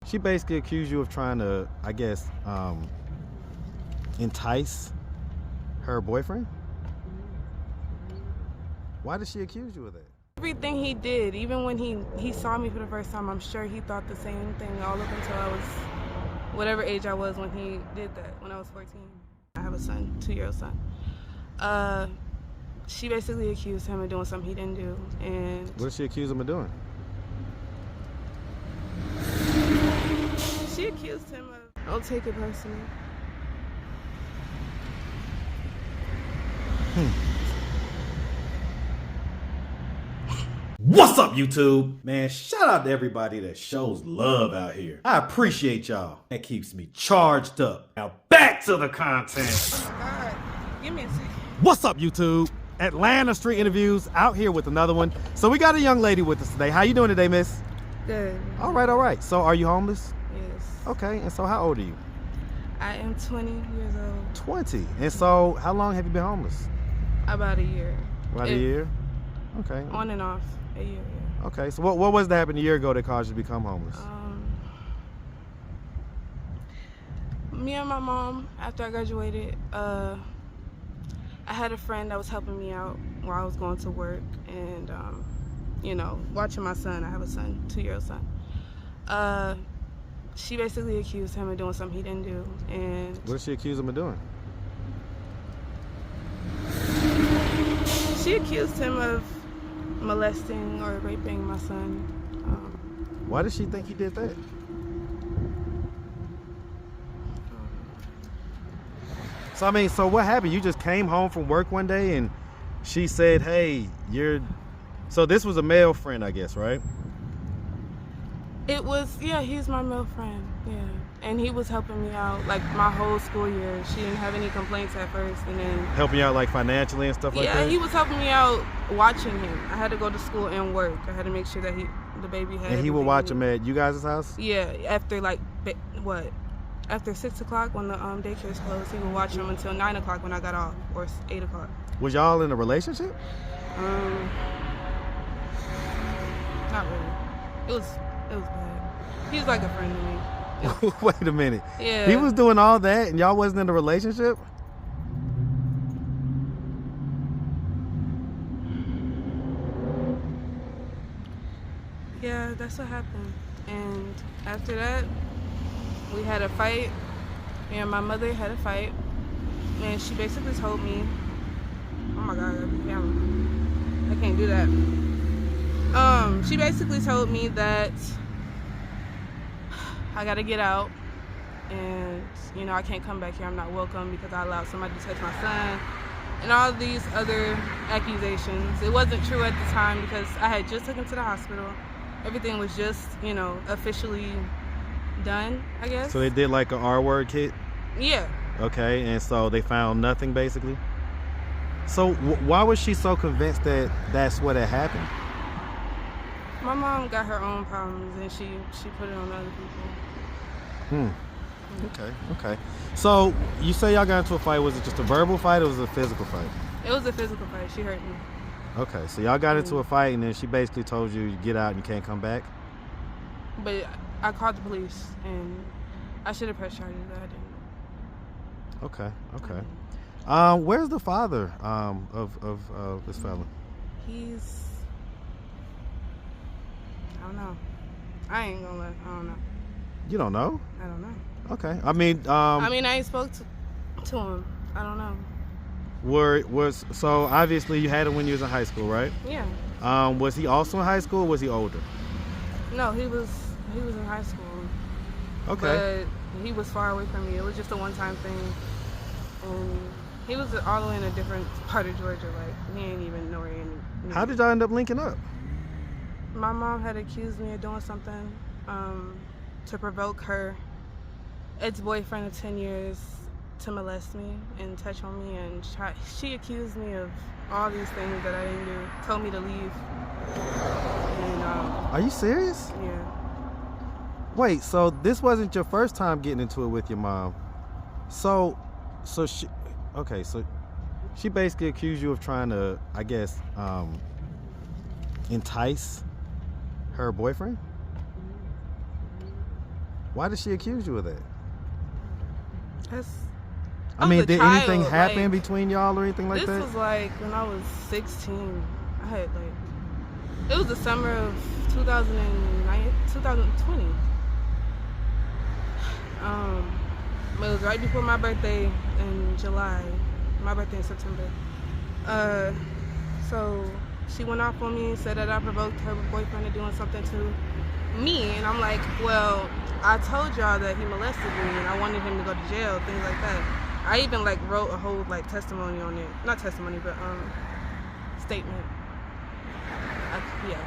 She basically accused you of trying to, I guess, entice her boyfriend? Why did she accuse you of that? Everything he did, even when he saw me for the first time, I'm sure he thought the same thing all up until I was whatever age I was when he did that, when I was 14. I have a son, 2-year-old son. She basically accused him of doing something he didn't do. And what did she accuse him of doing? She accused him of, don't take it personally. What's up, YouTube? Man, shout out to everybody that shows love out here. I appreciate y'all. That keeps me charged up. Now back to the content. Oh God, give me a second. What's up, YouTube? Atlanta Street Interviews out here with another one. So we got a young lady with us today. How you doing today, miss? Good. All right. So are you homeless? Yes. Okay, and so how old are you? I am 20 years old. 20. And so how long have you been homeless? About a year. About a year? Okay. On and off, a year, yeah. Okay, so what was that happened a year ago that caused you to become homeless? Me and my mom, after I graduated, I had a friend that was helping me out while I was going to work and, you know, watching my son. I have a son, 2-year-old son. She basically accused him of doing something he didn't do. And what did she accuse him of doing? She accused him of molesting or raping my son. Why did she think he did that? So what happened? You just came home from work one day and she said, hey, so this was a male friend, I guess, right? It was, yeah, he's my male friend, yeah. And he was helping me out, like, my whole school year. She didn't have any complaints at first, and then... Helping you out, like, financially and stuff like that? Yeah, he was helping me out watching him. I had to go to school and work. I had to make sure that the baby had... And he would watch him at you guys' house? Yeah, after, like, after 6 o'clock when the daycare's closed, he would watch him until 9 o'clock when I got off, or 8 o'clock. Was y'all in a relationship? Not really. It was bad. He was like a friend to me. Wait a minute. Yeah. He was doing all that and y'all wasn't in a relationship? Yeah, that's what happened. And after that, we had a fight. Me and my mother had a fight. And she basically told me, oh my God, I can't do that. She basically told me that I gotta get out and, you know, I can't come back here. I'm not welcome because I allowed somebody to touch my son and all these other accusations. It wasn't true at the time because I had just taken him to the hospital. Everything was just, you know, officially done, I guess. So they did like an R-word kit? Yeah. Okay, and so they found nothing basically? So why was she so convinced that that's what had happened? My mom got her own problems and she put it on other people. Okay. So you say y'all got into a fight. Was it just a verbal fight or was it a physical fight? It was a physical fight. She hurt me. Okay, so y'all got into a fight and then she basically told you get out and you can't come back? But I called the police and I should have pressed charges, but I didn't. Okay. Where's the father of this fella? I don't know. I ain't gonna lie. I don't know. You don't know? I don't know. Okay. I mean, I ain't spoke to him. I don't know. So obviously you had him when you was in high school, right? Yeah. Was he also in high school or was he older? No, he was in high school. Okay. But he was far away from me. It was just a one-time thing. And he was all the way in a different part of Georgia. Like, he ain't even know where he is. How did y'all end up linking up? My mom had accused me of doing something to provoke her ex-boyfriend of 10 years to molest me and touch on me, and she accused me of all these things that I didn't do, told me to leave. And, are you serious? Yeah. Wait, so this wasn't your first time getting into it with your mom. So she basically accused you of trying to, I guess, entice her boyfriend? Why did she accuse you of that? That's. I mean, was a did anything child, happen like, between y'all or anything like this that? was like when I was 16. I had like. It was the summer of 2020. It was right before my birthday in July. My birthday in September. So she went off on me, said that I provoked her boyfriend to doing something to me, and I'm like, well, I told y'all that he molested me, and I wanted him to go to jail, things like that. I even like wrote a whole like testimony on it, not testimony, but statement. Yeah,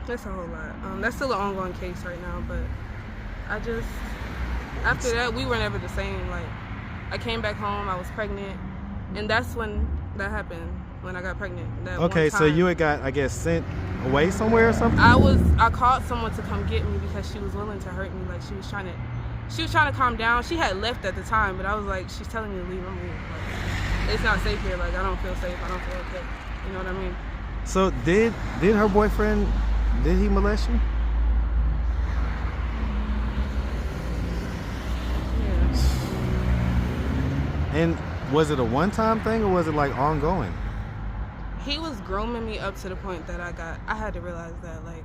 that's a whole lot. That's still an ongoing case right now, but I just after that we were never the same. Like I came back home, I was pregnant, and that's when that happened. When I got pregnant. That Okay, one so time. you had got, I guess, sent away somewhere or something? I called someone to come get me because she was willing to hurt me. Like she was trying to calm down. She had left at the time, but I was like, she's telling me to leave. I'm leaving. Like, it's not safe here. Like I don't feel safe. I don't feel okay. You know what I mean? So did her boyfriend, did he molest you? Yeah. And was it a one-time thing or was it like ongoing? He was grooming me up to the point that I had to realize that like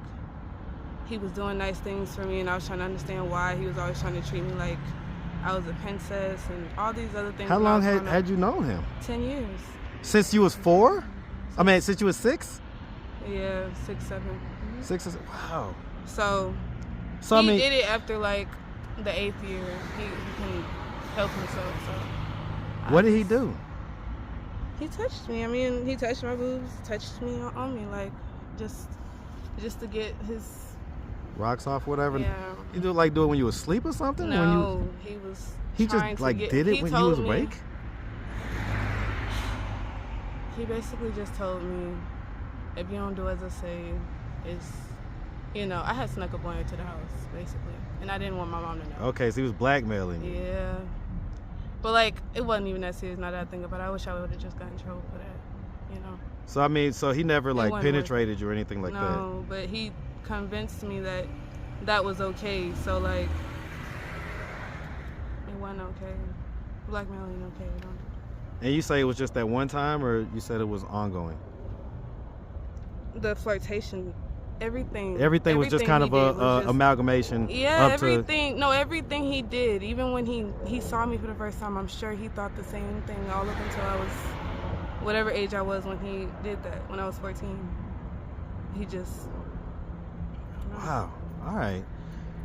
he was doing nice things for me, and I was trying to understand why he was always trying to treat me like I was a princess and all these other things. How long had you known him? 10 years. Since you was 4? I mean, since you was 6? Yeah, 6, 7. 6 or 7? Wow. So So he I mean, did it after like the 8th year. He couldn't help himself. So what did he do? He touched me. I mean, he touched my boobs, touched me on me, like just to get his Rocks off, whatever. Yeah. You do it when you was asleep or something? No, he was. He trying just to like get, did it he when you told was me- awake? He basically just told me, if you don't do as I say, it's, you know, I had snuck a boy into the house basically, and I didn't want my mom to know. Okay, so he was blackmailing you. Yeah. But like, it wasn't even that serious. Now that I think about it, I wish I would have just gotten in trouble for that. You know. So I mean, so he never like wasn't worth penetrated you or anything like that. No, but he convinced me that that was okay. So like, it wasn't okay. Blackmailing okay. You know? And you say it was just that one time, or you said it was ongoing? The flirtation, everything. Everything was just kind of a amalgamation. Yeah, up everything. No, everything he did. Even when he saw me for the first time, I'm sure he thought the same thing all up until I was whatever age I was when he did that. When I was 14, he just. Wow. All right.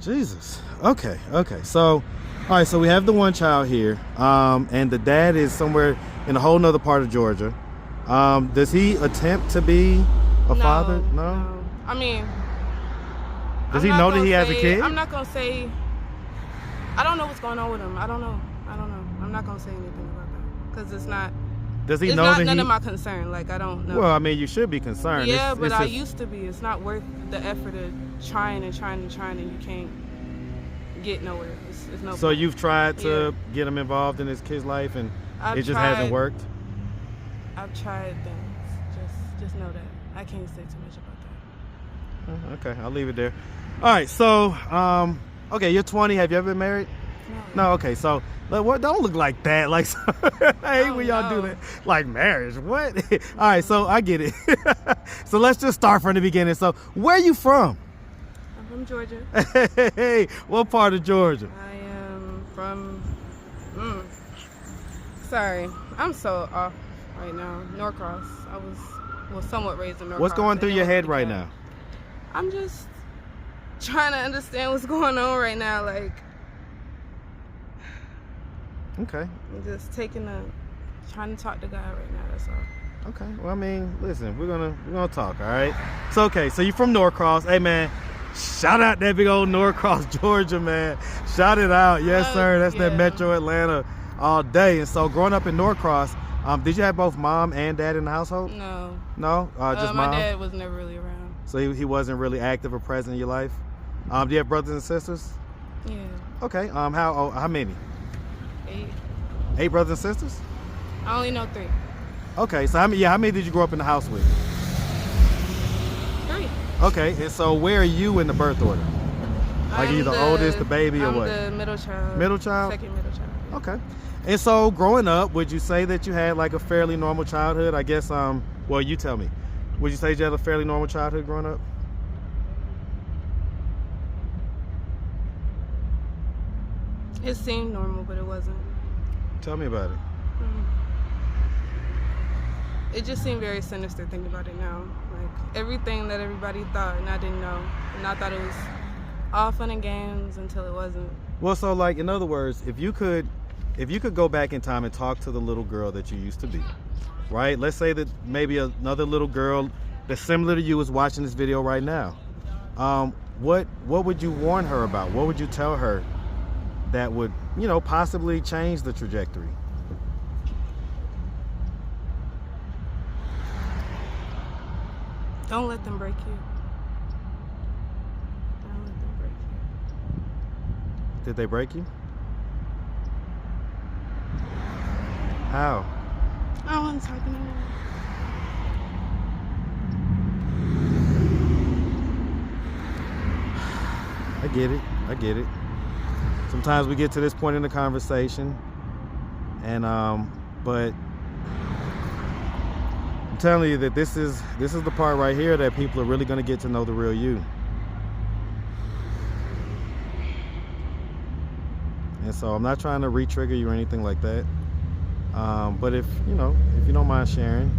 Jesus. Okay. So, all right. So we have the one child here, and the dad is somewhere in a whole nother part of Georgia. Does he attempt to be a father? No. I mean. Does he know that he has a kid? I'm not gonna say. I don't know what's going on with him. I don't know. I'm not gonna say anything about that because it's not. Does he It's know not that none of my concern. Like I don't know. Well, I mean, you should be concerned. Yeah, but I just- used to be. It's not worth the effort of trying and you can't get nowhere. It's no. So point. you've tried to Yeah. get him involved in his kid's life, and I've it just tried- hasn't worked. I've tried things. Just know that I can't say too much about that. Okay, I'll leave it there. All right, so okay, you're 20. Have you ever been married? No. Okay, so what? Don't look like that. Like, I hate when y'all do no. that. Like marriage. What? All right, so I get it. So let's just start from the beginning. So where you from? I'm from Georgia. Hey, what part of Georgia? I am from. Sorry, I'm so off right now. Norcross. I was somewhat raised in Norcross. What's going through They your don't head really right care. now? I'm just trying to understand what's going on right now. Like, Okay. I'm just trying to talk to God right now. That's all. Okay. Well, I mean, listen, we're gonna talk, all right? So okay, so you're from Norcross. Hey man, shout out that big old Norcross, Georgia, man. Shout it out. Yes, sir. That's that yeah. Metro Atlanta all day. And so growing up in Norcross, did you have both mom and dad in the household? No. No? Just my mom? dad was never really around. So he wasn't really active or present in your life? Do you have brothers and sisters? Yeah. Okay. How many? 8. 8 brothers and sisters? I only know 3. Okay, so how many did you grow up in the house with? 3. Okay, and so where are you in the birth order? Like, are you the oldest, the baby, or what? I'm the middle child. Middle child? Second middle child. Yeah. Okay. And so, growing up, would you say that you had like a fairly normal childhood? I guess, well, you tell me. Would you say you had a fairly normal childhood growing up? It seemed normal, but it wasn't. Tell me about it. It just seemed very sinister thinking about it now. Like, everything that everybody thought and I didn't know. And I thought it was all fun and games until it wasn't. Well, so like, in other words, if you could go back in time and talk to the little girl that you used to be, right? Let's say that maybe another little girl that's similar to you is watching this video right now. What would you warn her about? What would you tell her that would, possibly change the trajectory? Don't let them break you. Don't let them break you. Did they break you? How? I don't want to talk anymore. I get it. Sometimes we get to this point in the conversation, and but I'm telling you that this is the part right here that people are really going to get to know the real you. And so I'm not trying to re-trigger you or anything like that. But if you don't mind sharing,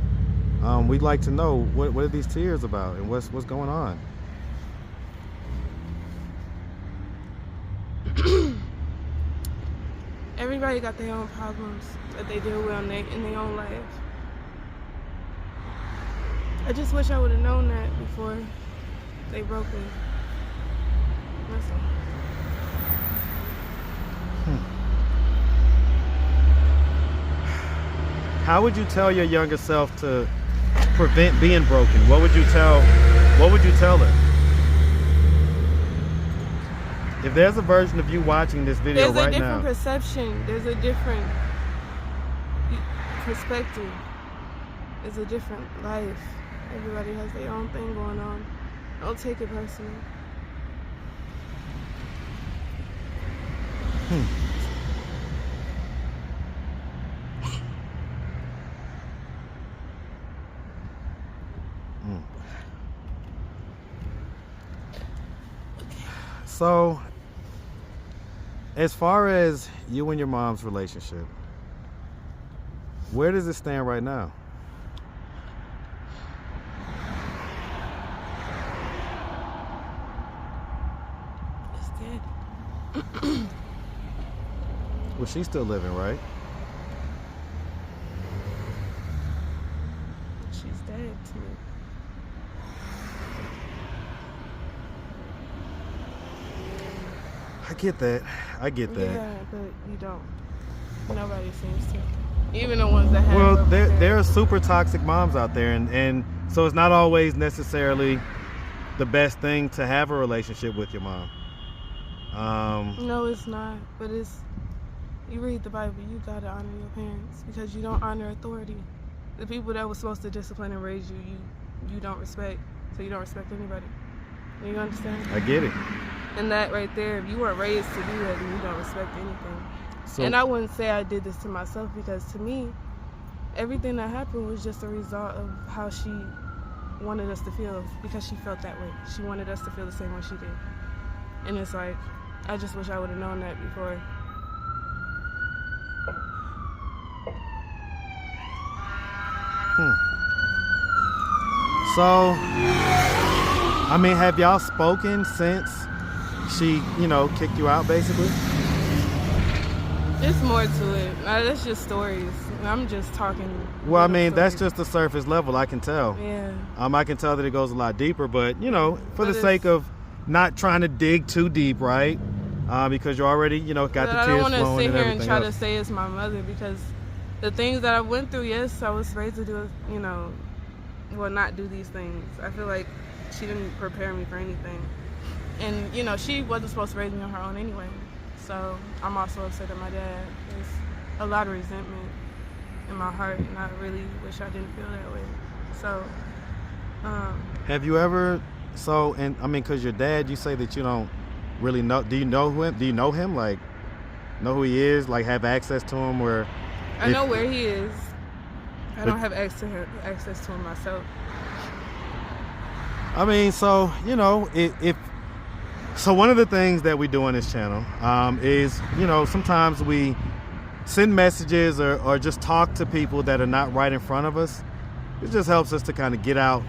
we'd like to know what are these tears about and what's going on. Everybody got their own problems that they deal with in their own life. I just wish I would have known that before they broke me. That's all. How would you tell your younger self to prevent being broken? What would you tell her? If there's a version of you watching this video right now. There's a different perception. There's a different perspective. There's a different life. Everybody has their own thing going on. Don't take it personally. So, as far as you and your mom's relationship, where does it stand right now? It's dead. Well, she's still living, right? She's dead to me. I get that. Yeah, but you don't. Nobody seems to. Even the ones that have. Well, there are super toxic moms out there, and so it's not always necessarily the best thing to have a relationship with your mom. No, it's not. But you read the Bible, you gotta honor your parents because you don't honor authority. The people that were supposed to discipline and raise you, you don't respect. So you don't respect anybody. You understand? I get it. And that right there, if you weren't raised to do that, then you don't respect anything. So, and I wouldn't say I did this to myself because to me, everything that happened was just a result of how she wanted us to feel because she felt that way. She wanted us to feel the same way she did. And it's like, I just wish I would have known that before. So, I mean, have y'all spoken since she, kicked you out, basically? It's more to it. That's just stories. I'm just talking. Well, I mean, that's just the surface level, I can tell. Yeah. I can tell that it goes a lot deeper, but, for the sake of not trying to dig too deep, right? Because you already, got the tears flowing and everything else. I don't want to sit here and try to say it's my mother because the things that I went through, yes, I was raised to do, not do these things. I feel like she didn't prepare me for anything. And, she wasn't supposed to raise me on her own anyway. So I'm also upset at my dad. There's a lot of resentment in my heart, and I really wish I didn't feel that way. So, have you ever, because your dad, you say that you don't really know. Do you know him? Do you know him? Like, know who he is? Like, have access to him? Where I know where he is. I don't have access to him myself. I mean, so, you know, if so one of the things that we do on this channel is, you know, sometimes we send messages or just talk to people that are not right in front of us. It just helps us to kind of get out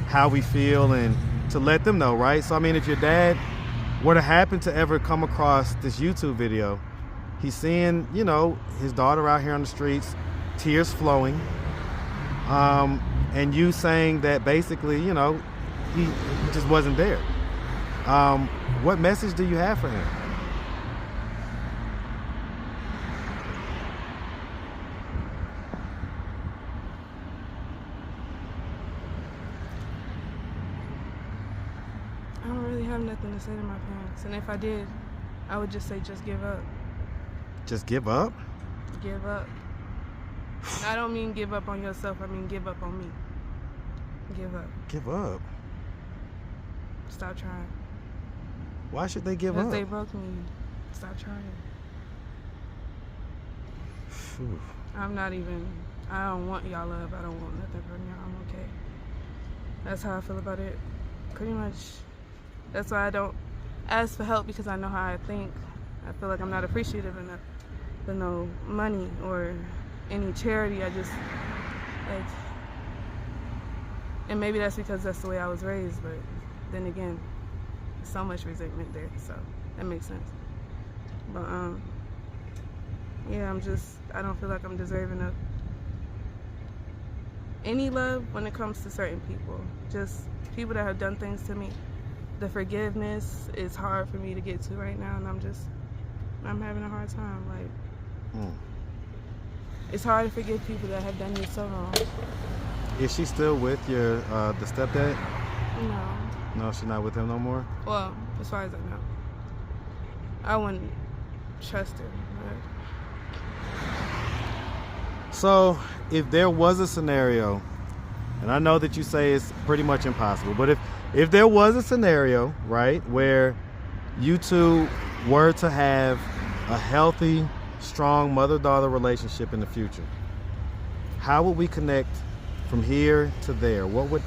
how we feel and to let them know, right? So, I mean, if your dad were to happen to ever come across this YouTube video, he's seeing, you know, his daughter out here on the streets, tears flowing, and you saying that basically, you know, he just wasn't there. What message do you have for him? I don't really have nothing to say to my parents. And if I did, I would just say, just give up. Just give up? Give up. And I don't mean give up on yourself. I mean give up on me. Give up. Give up? Stop trying. Why should they give up? Because they broke me. Stop trying. Phew. I don't want y'all love. I don't want nothing from y'all. I'm okay. That's how I feel about it. Pretty much. That's why I don't ask for help, because I know how I think. I feel like I'm not appreciative enough for no money or any charity. I just, like, and maybe that's because that's the way I was raised, but then again, so much resentment there, so that makes sense. But yeah, I don't feel like I'm deserving of any love when it comes to certain people. Just people that have done things to me. The forgiveness is hard for me to get to right now, and I'm having a hard time. Like, it's hard to forgive people that have done you so wrong. Is she still with your the stepdad? No. No, she's not with him no more? Well, as far as I know. I wouldn't trust her. But... So, if there was a scenario, and I know that you say it's pretty much impossible, but if there was a scenario, right, where you two were to have a healthy, strong mother-daughter relationship in the future, how would we connect from here to there? What would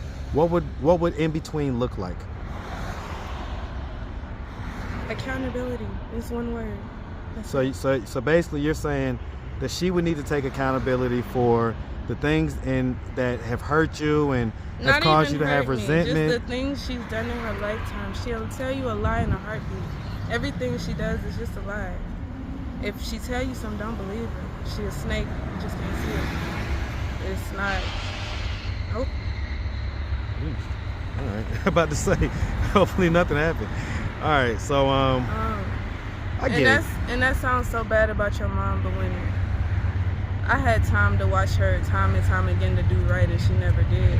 in between look like? Accountability is one word. So basically you're saying that she would need to take accountability for the things that have hurt you and have caused you to have resentment. Just the things she's done in her lifetime. She'll tell you a lie in a heartbeat. Everything she does is just a lie. If she tell you something, don't believe her. She a snake. You just can't see it. It's not. Nope. All right. About to say, hopefully nothing happened. All right. So I get it. And that sounds so bad about your mom, but when I had time to watch her time and time again to do right, and she never did.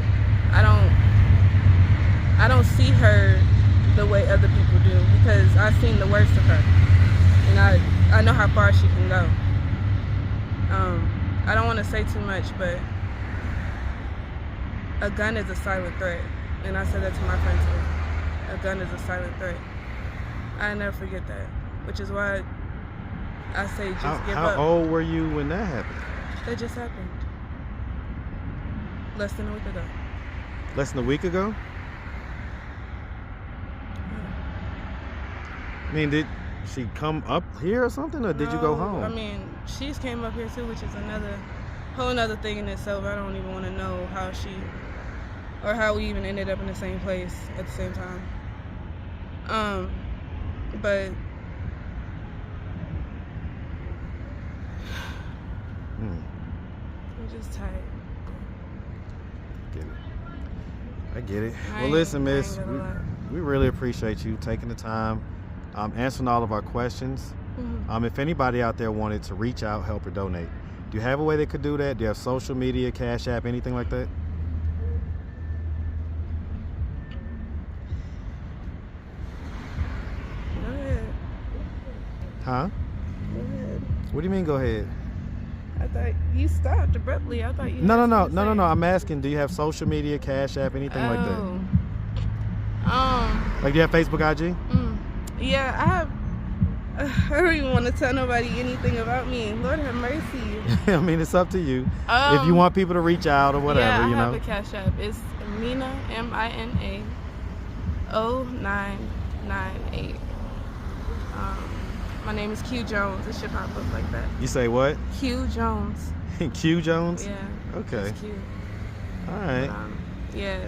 I don't see her the way other people do, because I've seen the worst of her, and I know how far she can go. I don't want to say too much, but a gun is a silent threat, and I said that to my friend too. A gun is a silent threat. I never forget that, which is why I say just give up. How old were you when that happened? That just happened. Less than a week ago. Less than a week ago? Yeah. I mean, did she come up here or something, or did you go home? I mean, she's came up here too, which is whole another thing in itself. I don't even want to know how we even ended up in the same place at the same time. But I'm just tired. I get it. Well, listen, miss, we really appreciate you taking the time, answering all of our questions. Mm-hmm. If anybody out there wanted to reach out, help, or donate, do you have a way they could do that? Do you have social media, Cash App, anything like that? Go ahead. Huh? Go ahead. What do you mean, go ahead? I thought you stopped abruptly. I thought you. No. I'm asking, do you have social media, Cash App, anything like that? Oh. Like, do you have Facebook, IG? Yeah, I have. I don't even want to tell nobody anything about me. Lord have mercy. I mean, it's up to you. If you want people to reach out or whatever, yeah, I you know. have a Cash App. It's Mina, MINA 0998. My name is Q Jones. It should pop up like that. You say what? Q Jones. Q Jones? Yeah. Okay. It's Q. All right. Yeah.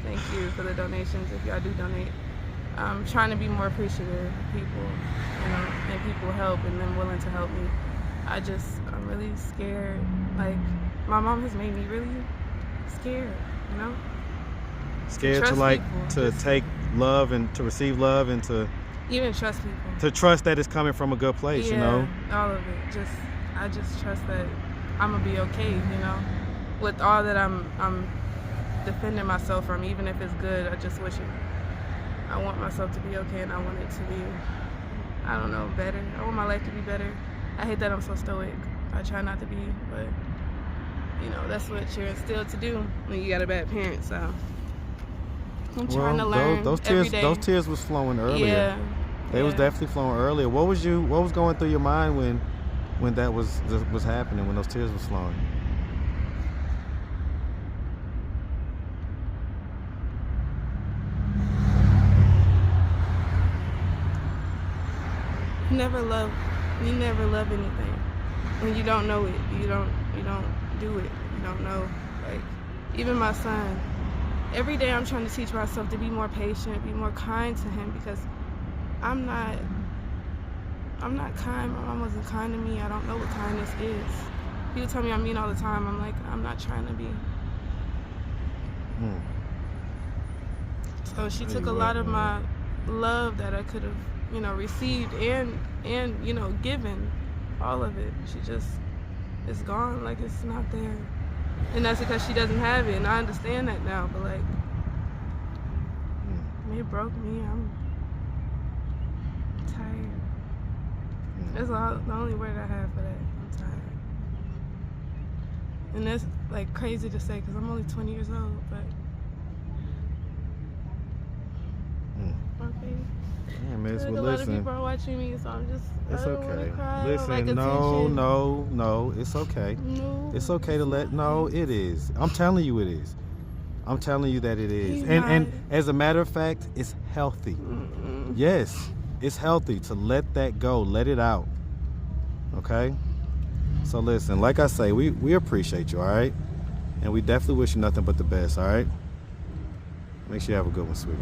Thank you for the donations if y'all do donate. I'm trying to be more appreciative of people, you know, and people help and them willing to help me. I'm really scared. Like, my mom has made me really scared, you know? Scared to trust people. take love and to receive love and to Even trust people. to trust that it's coming from a good place, Yeah, you know? all of it. I just trust that I'm gonna be okay, you know? With all that I'm defending myself from, even if it's good, I just wish it. I want myself to be okay, and I want it to be, I don't know, better. I want my life to be better. I hate that I'm so stoic. I try not to be, but, you know, that's what you're instilled to do when you got a bad parent, so. I'm trying to learn those every day. tears was flowing earlier. Yeah. They was definitely flowing earlier. What was going through your mind when that was happening, when those tears was flowing? You never love anything when you don't know it. You don't do it. You don't know. Like, even my son, every day I'm trying to teach myself to be more patient, be more kind to him, because I'm not kind. My mom wasn't kind to me. I don't know what kindness is. People tell me I'm mean all the time. I'm like, I'm not trying to be. So she took a lot of my love that I could have, you know, received and you know, given, all of it. She just, it's gone, like it's not there. And that's because she doesn't have it, and I understand that now, but like, it broke me. I'm tired. That's the only word I have for that. I'm tired. And that's like crazy to say because I'm only 20 years old, but okay. Yeah, miss, Like, well, a lot of listen. people are watching me, so I'm just. It's I don't wanna okay. cry. I don't Listen, like no, it's okay. No, It's okay to let. No, it is. I'm telling you, it is. I'm telling you that it is. He's And not. as a matter of fact, it's healthy. Mm-mm. Yes, it's healthy to let that go, let it out. Okay. So listen, like I say, we appreciate you, all right, and we definitely wish you nothing but the best, all right. Make sure you have a good one, sweetie.